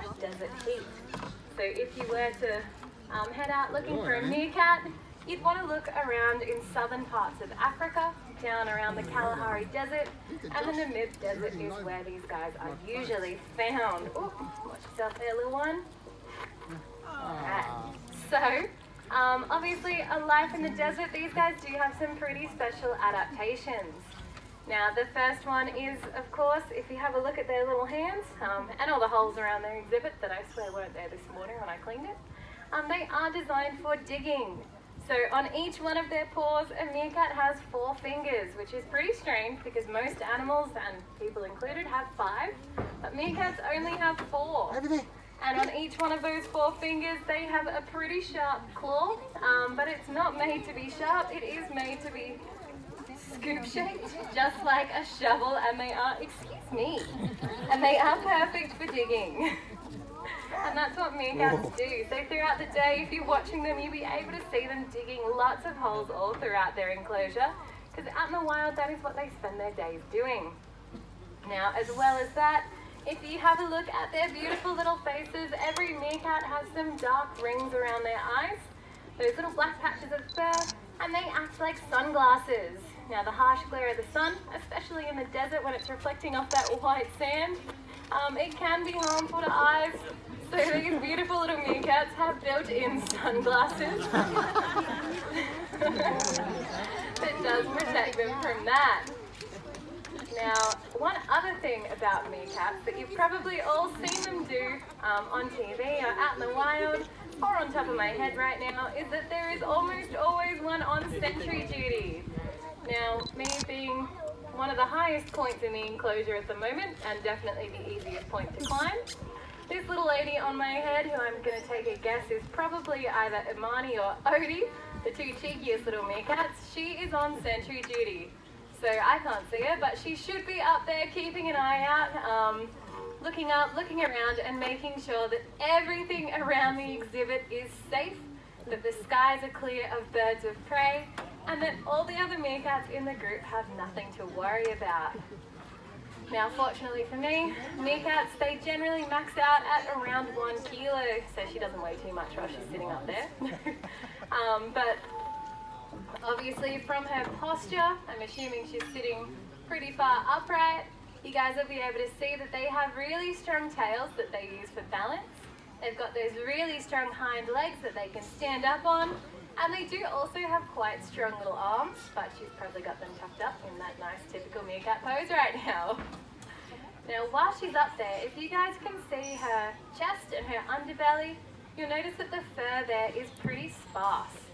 harsh desert heat. So if you were to head out looking for a meerkat, you'd want to look around in southern parts of Africa, down around the Kalahari Desert, and the Namib Desert is where these guys are usually found. Ooh, watch yourself there, little one. Alright, so obviously a life in the desert, these guys do have some pretty special adaptations. Now the first one is, of course, if you have a look at their little hands, and all the holes around their exhibit that I swear weren't there this morning when I cleaned it, they are designed for digging. So on each one of their paws, a meerkat has 4 fingers, which is pretty strange because most animals, and people included, have 5, but meerkats only have 4. And on each one of those 4 fingers, they have a pretty sharp claw, but it's not made to be sharp, it is made to be scoop-shaped, just like a shovel, and they are, excuse me, and they are perfect for digging. And that's what meerkats do. So throughout the day, if you're watching them, you'll be able to see them digging lots of holes all throughout their enclosure, because out in the wild, that is what they spend their days doing. Now, as well as that, if you have a look at their beautiful little faces, every meerkat has some dark rings around their eyes, those little black patches of fur, and they act like sunglasses. Now, the harsh glare of the sun, especially in the desert when it's reflecting off that white sand, it can be harmful to eyes. So these beautiful little meerkats have built-in sunglasses that does protect them from that. Now, one other thing about meerkats that you've probably all seen them do on TV or out in the wild, or on top of my head right now, is that there is almost always one on sentry duty. Now, me being one of the highest points in the enclosure at the moment, and definitely the easiest point to climb, this little lady on my head, who I'm going to take a guess is probably either Imani or Odie, the 2 cheekiest little meerkats, she is on sentry duty. So I can't see her, but she should be up there keeping an eye out, looking up, looking around, and making sure that everything around the exhibit is safe, that the skies are clear of birds of prey, and that all the other meerkats in the group have nothing to worry about. Now, fortunately for me, meerkats, they generally max out at around 1 kilo, so she doesn't weigh too much while she's sitting up there. But obviously from her posture, I'm assuming she's sitting pretty far upright, you guys will be able to see that they have really strong tails that they use for balance. They've got those really strong hind legs that they can stand up on, and they do also have quite strong little arms, but she's probably got them tucked up in that nice typical meerkat pose right now. Now, while she's up there, if you guys can see her chest and her underbelly, you'll notice that the fur there is pretty sparse.